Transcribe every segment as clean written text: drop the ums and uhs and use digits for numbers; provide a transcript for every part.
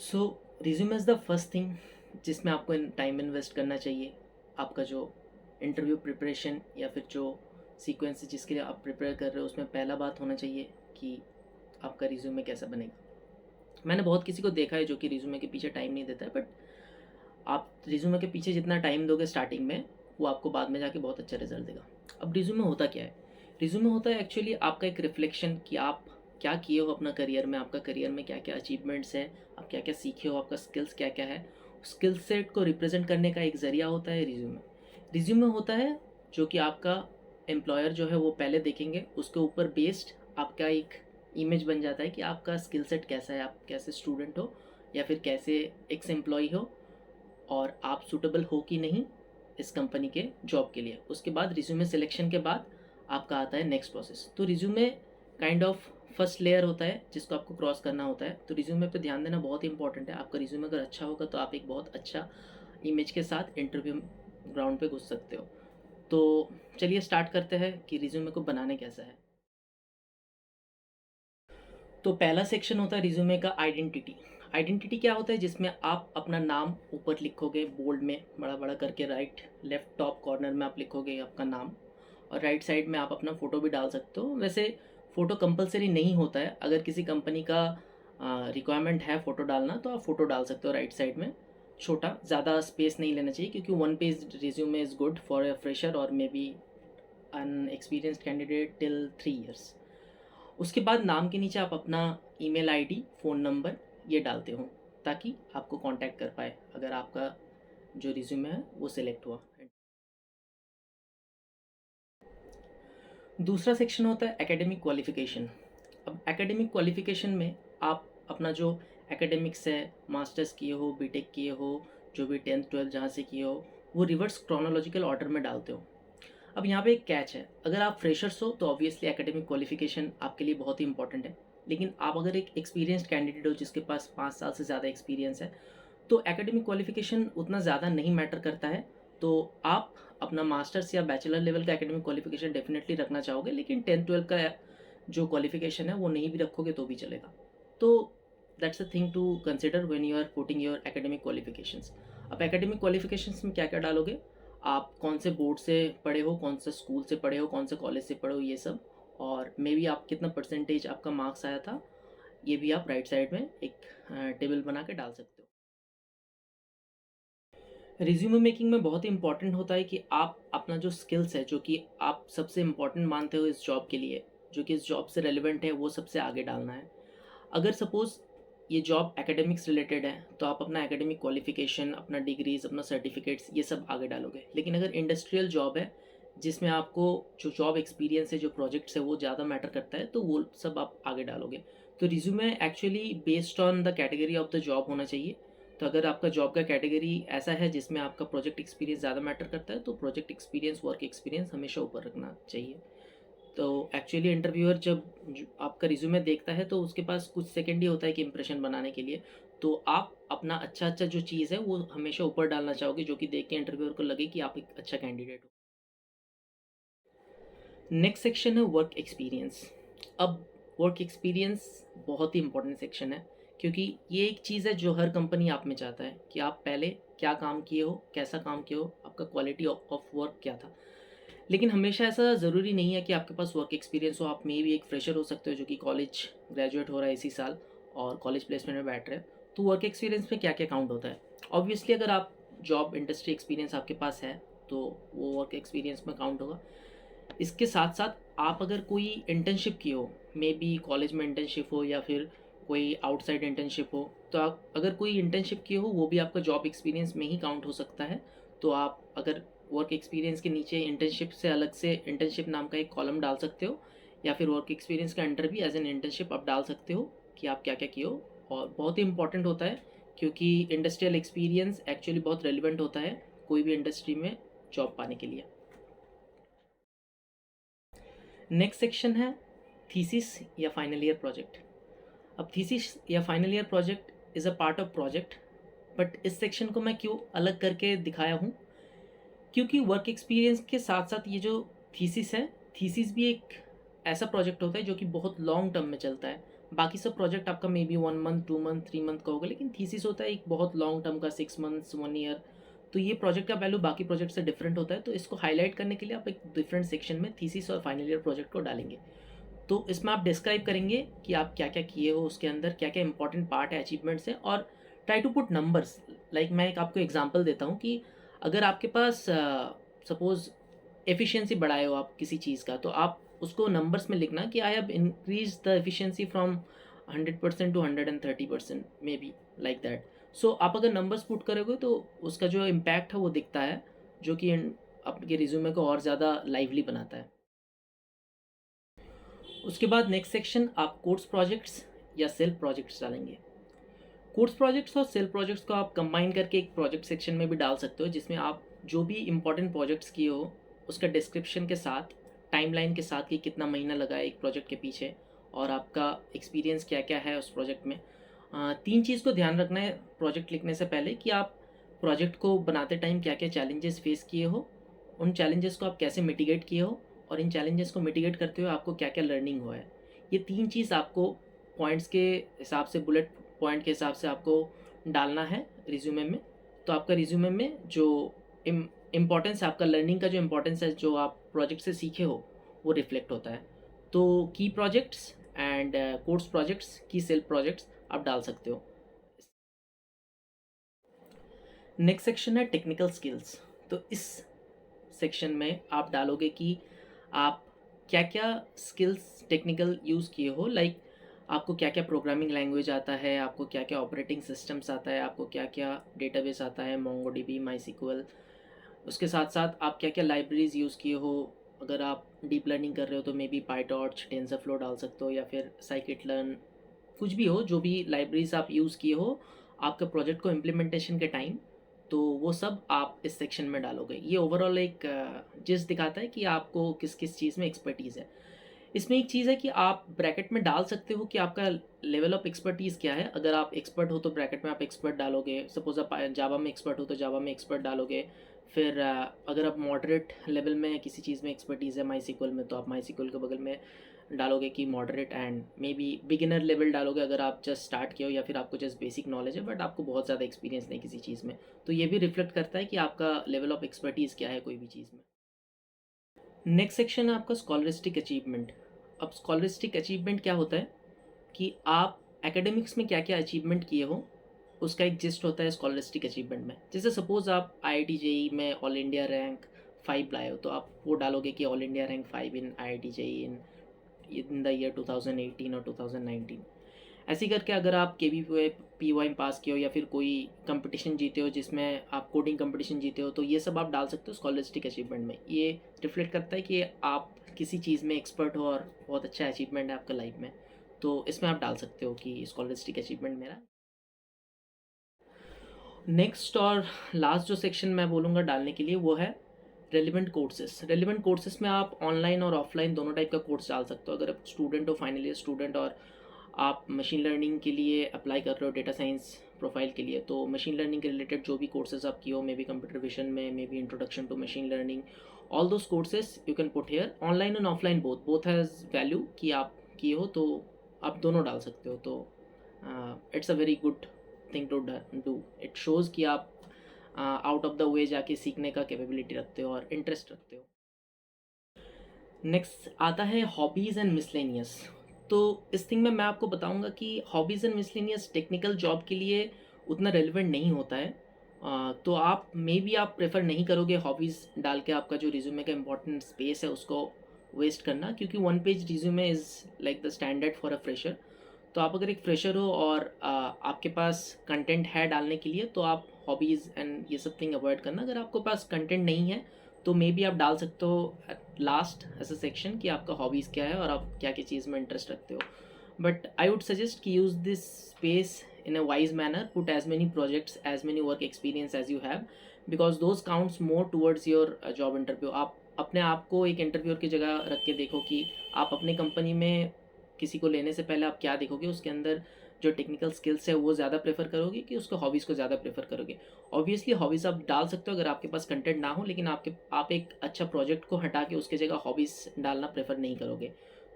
So resume is the first thing जिसमें आपको time invest करना चाहिए। आपका जो इंटरव्यू प्रिपरेशन या फिर जो सीक्वेंस है जिसके लिए आप प्रिपेयर कर रहे हो उसमें पहला बात होना चाहिए कि आपका रिज्यूमे कैसा बनेगा। मैंने बहुत किसी को देखा है जो कि रिज्यूमे के पीछे टाइम नहीं देता है, बट आप रिज्यूमे के पीछे जितना टाइम दोगे स्टार्टिंग में, वो आपको बाद में जाके बहुत अच्छा रिजल्ट देगा। अब रिज्यूमे होता क्या है? रिज्यूमे होता है एक्चुअली आपका एक रिफ्लेक्शन कि आप क्या किए हो अपना करियर में, आपका करियर में क्या क्या अचीवमेंट्स है, आप क्या क्या सीखे हो, आपका स्किल्स क्या क्या है। स्किल सेट को रिप्रेजेंट करने का एक ज़रिया होता है रिज्यूमे। रिज्यूमे होता है जो कि आपका एम्प्लॉयर जो है वो पहले देखेंगे, उसके ऊपर बेस्ड आपका एक इमेज बन जाता है कि आपका स्किल सेट कैसा है, आप कैसे स्टूडेंट हो या फिर कैसे एक्स एम्प्लॉय हो, और आप सूटेबल हो कि नहीं इस कंपनी के जॉब के लिए। उसके बाद रिज्यूमे सिलेक्शन के बाद आपका आता है नेक्स्ट प्रोसेस। तो resume kind of first layer होता है जिसको आपको क्रॉस करना होता है। तो रिज्यूमे पे ध्यान देना बहुत ही इंपॉर्टेंट है। आपका रिज्यूमे अगर अच्छा होगा तो आप एक बहुत अच्छा इमेज के साथ इंटरव्यू ग्राउंड पे घुस सकते हो। तो चलिए स्टार्ट करते हैं कि रिज्यूमे को बनाने कैसा है। तो पहला सेक्शन होता है रिज्यूमे का आइडेंटिटी। आइडेंटिटी क्या होता है? जिसमें आप अपना नाम ऊपर लिखोगे बोल्ड में बड़ा बड़ा करके, राइट लेफ्ट टॉप कॉर्नर में आप लिखोगे आपका नाम, और राइट साइड में आप अपना फ़ोटो भी डाल सकते हो। वैसे फ़ोटो कंपलसरी नहीं होता है, अगर किसी कंपनी का रिक्वायरमेंट है फ़ोटो डालना तो आप फ़ोटो डाल सकते हो राइट साइड में। छोटा, ज़्यादा स्पेस नहीं लेना चाहिए क्योंकि one page resume is good for a fresher और maybe an experienced candidate till 3 years। उसके बाद नाम के नीचे आप अपना ईमेल आईडी, फ़ोन नंबर ये डालते हो ताकि आपको कांटेक्ट कर पाए अगर आपका जो रिज्यूमे है वो सिलेक्ट हुआ। दूसरा सेक्शन होता है एकेडमिक क्वालिफ़िकेशन। अब एकेडमिक क्वालिफ़िकेशन में आप अपना जो एकेडमिक्स है, मास्टर्स किए हो, बीटेक किए हो, जो भी 10th 12th जहाँ से किए हो, वो रिवर्स क्रोनोलॉजिकल ऑर्डर में डालते हो। अब यहाँ पे एक कैच है, अगर आप फ्रेशर्स हो तो ऑब्वियसली एकेडमिक क्वालिफिकेशन आपके लिए बहुत ही इंपॉर्टेंट है। लेकिन आप अगर एक एक्सपीरियंस्ड कैंडिडेट हो जिसके पास 5 साल से ज़्यादा एक्सपीरियंस है, तो एकेडमिक क्वालिफिकेशन उतना ज़्यादा नहीं मैटर करता है। तो आप अपना मास्टर्स या बैचलर लेवल का एकेडमिक क्वालिफिकेशन डेफिनेटली रखना चाहोगे, लेकिन 10th 12th का जो क्वालिफिकेशन है वो नहीं भी रखोगे तो भी चलेगा। तो that's a thing to consider when you are putting your academic qualifications. अब एकेडमिक क्वालिफिकेशंस में क्या क्या डालोगे, आप कौन से बोर्ड से पढ़े हो, कौन से स्कूल से पढ़े हो, कौन से कॉलेज से पढ़े हो, ये सब, और मे बी आप कितना परसेंटेज आपका मार्क्स आया था, ये भी आप राइट साइड में एक टेबल बना के डाल सकते हो। रिज्यूमे मेकिंग में बहुत ही इंपॉर्टेंट होता है कि आप अपना जो स्किल्स है जो कि आप सबसे इम्पॉर्टेंट मानते हो इस जॉब के लिए, जो कि इस जॉब से रेलिवेंट है, वो सबसे आगे डालना है। अगर सपोज़ ये जॉब एकेडमिक्स रिलेटेड है तो आप अपना एकेडमिक क्वालिफिकेशन, अपना डिग्रीज़, अपना सर्टिफिकेट्स ये सब आगे डालोगे। लेकिन अगर इंडस्ट्रियल जॉब है जिसमें आपको जो जॉब एक्सपीरियंस है, जो प्रोजेक्ट्स है वो ज़्यादा मैटर करता है, तो वो सब आप आगे डालोगे। तो resume actually based on the category of the job होना चाहिए। तो अगर आपका जॉब का कैटेगरी ऐसा है जिसमें आपका प्रोजेक्ट एक्सपीरियंस ज़्यादा मैटर करता है, तो प्रोजेक्ट एक्सपीरियंस, वर्क एक्सपीरियंस हमेशा ऊपर रखना चाहिए। तो एक्चुअली इंटरव्यूअर जब आपका रिज्यूमे देखता है तो उसके पास कुछ सेकंड ही होता है कि इंप्रेशन बनाने के लिए। तो आप अपना अच्छा अच्छा जो चीज़ है वो हमेशा ऊपर डालना चाहोगे, जो कि देख के इंटरव्यूअर को लगे कि आप एक अच्छा कैंडिडेट हो। नेक्स्ट सेक्शन है वर्क एक्सपीरियंस। अब वर्क एक्सपीरियंस बहुत ही इंपॉर्टेंट सेक्शन है क्योंकि ये एक चीज़ है जो हर कंपनी आप में चाहता है कि आप पहले क्या काम किए हो, कैसा काम किए हो, आपका क्वालिटी ऑफ वर्क क्या था। लेकिन हमेशा ऐसा ज़रूरी नहीं है कि आपके पास वर्क एक्सपीरियंस हो। आप में भी एक फ्रेशर हो सकते हो जो कि कॉलेज ग्रेजुएट हो रहा है इसी साल और कॉलेज प्लेसमेंट में बैठ रहे हैं। तो वर्क एक्सपीरियंस में क्या क्या काउंट होता है? ऑब्वियसली अगर आप जॉब इंडस्ट्री एक्सपीरियंस आपके पास है तो वो वर्क एक्सपीरियंस में काउंट होगा। इसके साथ साथ आप अगर कोई इंटर्नशिप की हो, मे बी कॉलेज में इंटर्नशिप हो या फिर कोई आउटसाइड इंटर्नशिप हो, तो आप अगर कोई इंटर्नशिप किए हो वो भी आपका जॉब एक्सपीरियंस में ही काउंट हो सकता है। तो आप अगर वर्क एक्सपीरियंस के नीचे इंटर्नशिप से अलग से इंटर्नशिप नाम का एक कॉलम डाल सकते हो, या फिर वर्क एक्सपीरियंस के अंडर भी एज एन इंटर्नशिप आप डाल सकते हो कि आप क्या क्या किए हो। और बहुत ही इंपॉर्टेंट होता है क्योंकि इंडस्ट्रियल एक्सपीरियंस एक्चुअली बहुत रेलिवेंट होता है कोई भी इंडस्ट्री में जॉब पाने के लिए। नेक्स्ट सेक्शन है थीसिस या फाइनल ईयर प्रोजेक्ट। अब थीसिस या final year project is a part of project, but इस सेक्शन को मैं क्यों अलग करके दिखाया हूँ, क्योंकि वर्क एक्सपीरियंस के साथ साथ ये जो थीसिस है, थीसिस भी एक ऐसा प्रोजेक्ट होता है जो कि बहुत लॉन्ग टर्म में चलता है। बाकी सब प्रोजेक्ट आपका may be 1 month, 2 month, 3 month का होगा, लेकिन थीसिस होता है एक बहुत लॉन्ग टर्म का, 6 मंथ्स, 1 ईयर। तो ये प्रोजेक्ट का वैल्यू बाकी प्रोजेक्ट से डिफरेंट होता है, तो इसको हाईलाइट करने के लिए आप एक डिफरेंट सेक्शन में थीसिस और फाइनल ईयर प्रोजेक्ट को डालेंगे। तो इसमें आप डिस्क्राइब करेंगे कि आप क्या-क्या किए हो, उसके अंदर क्या-क्या इंपॉर्टेंट पार्ट है, अचीवमेंट्स हैं, और try to put numbers. Like मैं एक आपको एग्जांपल देता हूँ कि अगर आपके पास सपोज़ एफिशिएंसी बढ़ाए हो आप किसी चीज़ का, तो आप उसको नंबर्स में लिखना कि I have increase the efficiency from 100% to 130%, maybe like that. So आप अगर नंबर्स पुट करोगे तो उसका जो इम्पैक्ट है वो दिखता है, जो कि आपके रिज्यूमे को और ज़्यादा लाइवली बनाता है। उसके बाद नेक्स्ट सेक्शन आप कोर्स प्रोजेक्ट्स या सेल्फ प्रोजेक्ट्स डालेंगे। कोर्स प्रोजेक्ट्स और सेल्फ प्रोजेक्ट्स को आप कंबाइन करके एक प्रोजेक्ट सेक्शन में भी डाल सकते हो, जिसमें आप जो भी इंपॉर्टेंट प्रोजेक्ट्स किए हो उसका डिस्क्रिप्शन के साथ, टाइमलाइन के साथ कि कितना महीना लगा है एक प्रोजेक्ट के पीछे और आपका एक्सपीरियंस क्या क्या है उस प्रोजेक्ट में। तीन चीज़ को ध्यान रखना है प्रोजेक्ट लिखने से पहले कि आप प्रोजेक्ट को बनाते टाइम क्या क्या चैलेंजेस फेस किए हो, उन चैलेंजेस को आप कैसे मिटिगेट किए हो, और इन चैलेंजेस को मिटिगेट करते हुए आपको क्या क्या लर्निंग हुआ है। ये तीन चीज़ आपको पॉइंट्स के हिसाब से, बुलेट पॉइंट के हिसाब से आपको डालना है रिज्यूमे में। तो आपका रिज्यूमे में जो इम्पोर्टेंस है, आपका लर्निंग का जो इम्पोर्टेंस है, जो आप प्रोजेक्ट से सीखे हो, वो रिफ्लेक्ट होता है। तो की प्रोजेक्ट्स एंड कोर्स प्रोजेक्ट्स, की सेल्फ प्रोजेक्ट्स आप डाल सकते हो। नेक्स्ट सेक्शन है टेक्निकल स्किल्स। तो इस सेक्शन में आप डालोगे कि आप क्या क्या स्किल्स टेक्निकल यूज़ किए हो, लाइक आपको क्या क्या प्रोग्रामिंग लैंग्वेज आता है, आपको क्या क्या ऑपरेटिंग सिस्टम्स आता है, आपको क्या क्या डेटाबेस आता है, मोंगोडीबी, माईसीक्वल। उसके साथ साथ आप क्या क्या लाइब्रेरीज यूज़ किए हो। अगर आप डीप लर्निंग कर रहे हो तो मे बी पाईटॉर्च, टेंसरफ्लो डाल सकते हो, या फिर साइकिट लर्न, कुछ भी हो, जो भी लाइब्रेरीज आप यूज़ किए हो आपके प्रोजेक्ट को इम्प्लीमेंटेशन के टाइम, तो वो सब आप इस सेक्शन में डालोगे। ये ओवरऑल एक जिस दिखाता है कि आपको किस किस चीज़ में एक्सपर्टीज़ है। इसमें एक चीज़ है कि आप ब्रैकेट में डाल सकते हो कि आपका लेवल ऑफ एक्सपर्टीज़ क्या है। अगर आप एक्सपर्ट हो तो ब्रैकेट में आप एक्सपर्ट डालोगे, सपोज आप जावा में एक्सपर्ट हो तो जावा में एक्सपर्ट डालोगे। फिर अगर आप मॉडरेट लेवल में किसी चीज़ में एक्सपर्टीज़ है माई में, तो आप माई के बगल में डालोगे कि moderate, and may be beginner level डालोगे अगर आप जस्ट स्टार्ट किए हो या फिर आपको जस्ट बेसिक नॉलेज है बट आपको बहुत ज़्यादा एक्सपीरियंस नहीं किसी चीज़ में। तो ये भी रिफ्लेक्ट करता है कि आपका लेवल ऑफ एक्सपर्टीज़ क्या है कोई भी चीज़ में। नेक्स्ट सेक्शन है आपका स्कॉलरिस्टिक अचीवमेंट। अब स्कॉलरिस्टिक अचीवमेंट क्या होता है कि आप एकेडमिक्स में क्या क्या अचीवमेंट किए हो, उसका एक जिस्ट होता है स्कॉलरिस्टिक अचीवमेंट में। जैसे सपोज आप आईआईटी जेई में ऑल इंडिया रैंक 5 लाए हो, तो आप वो डालोगे कि all India rank 5 in IIT JEE in the year 2018 और 2019। ऐसे ही करके अगर आप के वी पी वाई में पास किए हो या फिर कोई कंपटीशन जीते हो जिसमें आप कोडिंग कंपटीशन जीते हो, तो ये सब आप डाल सकते हो स्कॉलरिस्टिक अचीवमेंट में। ये रिफ्लेक्ट करता है कि आप किसी चीज़ में एक्सपर्ट हो और बहुत अच्छा अचीवमेंट है आपका लाइफ में। तो इसमें आप डाल सकते हो कि स्कॉलरिस्टिक अचीवमेंट मेरा। नेक्स्ट और लास्ट जो सेक्शन मैं बोलूँगा डालने के लिए वो है रेलिवेंट कोर्सेस। रेलिवेंट कोर्सेस में आप ऑनलाइन और ऑफलाइन दोनों टाइप का कोर्स डाल सकते हो। अगर आप स्टूडेंट हो, फाइनल ईयर स्टूडेंट, और आप मशीन लर्निंग के लिए अप्लाई कर रहे हो डेटा साइंस प्रोफाइल के लिए, तो मशीन लर्निंग के रिलेटेड जो भी कोर्सेज आप किए हो, मे बी कंप्यूटर विजन में, maybe introduction to machine learning, all those courses you can put here. Online and offline both both has value कि आप किए हो, तो आप दोनों डाल सकते हो। तो it's a very good thing to do. It shows कि आप आउट ऑफ द वे जाके सीखने का कैपेबिलिटी रखते हो और इंटरेस्ट रखते हो। नेक्स्ट आता है हॉबीज़ एंड मिसलेनियस। तो इस थिंग में मैं आपको बताऊंगा कि hobbies and miscellaneous technical job के लिए उतना रेलिवेंट नहीं होता है। तो आप मे बी आप प्रेफर नहीं करोगे हॉबीज़ डाल के आपका जो रिज्यूमे का इंपॉर्टेंट स्पेस है उसको वेस्ट करना, क्योंकि 1 page resume is like the standard for a fresher. तो आप अगर एक फ्रेशर हो और आपके पास कंटेंट है डालने के लिए, तो आप हॉबीज़ एंड ये सब थिंग अवॉइड करना। अगर आपके पास कंटेंट नहीं है तो मे बी आप डाल सकते हो लास्ट ऐसा सेक्शन कि आपका हॉबीज़ क्या है और आप क्या क्या चीज़ में इंटरेस्ट रखते हो। बट आई वुड सजेस्ट कि use this space in a wise manner, put as many projects, as many work experience as you have, because those counts more towards your job interview। आप अपने आप को एक interviewer की जगह रख के देखो कि आप अपने कंपनी में किसी को लेने से पहले आप क्या देखोगे, उसके अंदर जो टेक्निकल स्किल्स है वो ज़्यादा प्रेफर करोगे कि उसको हॉबीज़ को ज़्यादा प्रेफर करोगे। ऑब्वियसली हॉबीज़ आप डाल सकते हो अगर आपके पास कंटेंट ना हो, लेकिन आप एक अच्छा प्रोजेक्ट को हटा के उसकी जगह हॉबीज़ डालना प्रेफर नहीं करोगे।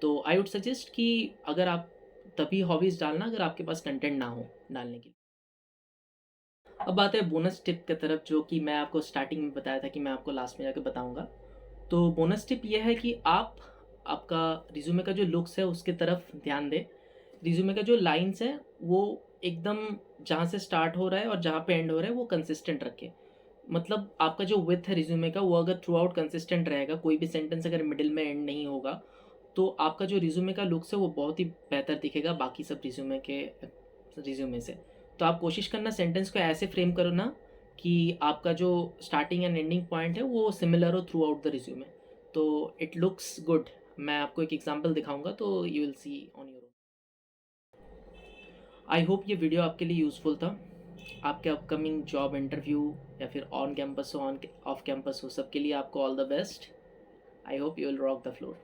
तो आई वुड सजेस्ट कि अगर आप तभी हॉबीज़ डालना अगर आपके पास कंटेंट ना हो डालने के लिए। अब बात है बोनस टिप की तरफ, जो कि मैं आपको स्टार्टिंग में बताया था कि मैं आपको लास्ट में जाके बताऊँगा। तो बोनस टिप ये है कि आप आपका रिज़्यूमे का जो लुक्स है उसकी तरफ ध्यान दें। रिज़्यूमे का जो लाइन्स हैं वो एकदम जहाँ से स्टार्ट हो रहा है और जहाँ पे एंड हो रहा है वो कंसिस्टेंट रखें। मतलब आपका जो विड्थ है रिज़्यूमे का वो अगर थ्रू आउट कंसिस्टेंट रहेगा, कोई भी सेंटेंस अगर मिडल में एंड नहीं होगा, तो आपका जो रिज़्यूमे का लुक्स है वो बहुत ही बेहतर दिखेगा बाकी सब रिज़्यूमे से। तो आप कोशिश करना सेंटेंस को ऐसे फ्रेम करो ना कि आपका जो स्टार्टिंग एंड एंडिंग पॉइंट है वो सिमिलर हो थ्रू आउट द रिज़्यूमे। तो इट लुक्स गुड। मैं आपको एक एग्ज़ाम्पल दिखाऊँगा तो you will see on your own. I hope ये वीडियो आपके लिए यूज़फुल था। आपके अपकमिंग जॉब इंटरव्यू या फिर ऑन कैंपस हो ऑफ कैंपस हो, सबके लिए आपको all the best. I hope you will rock the floor.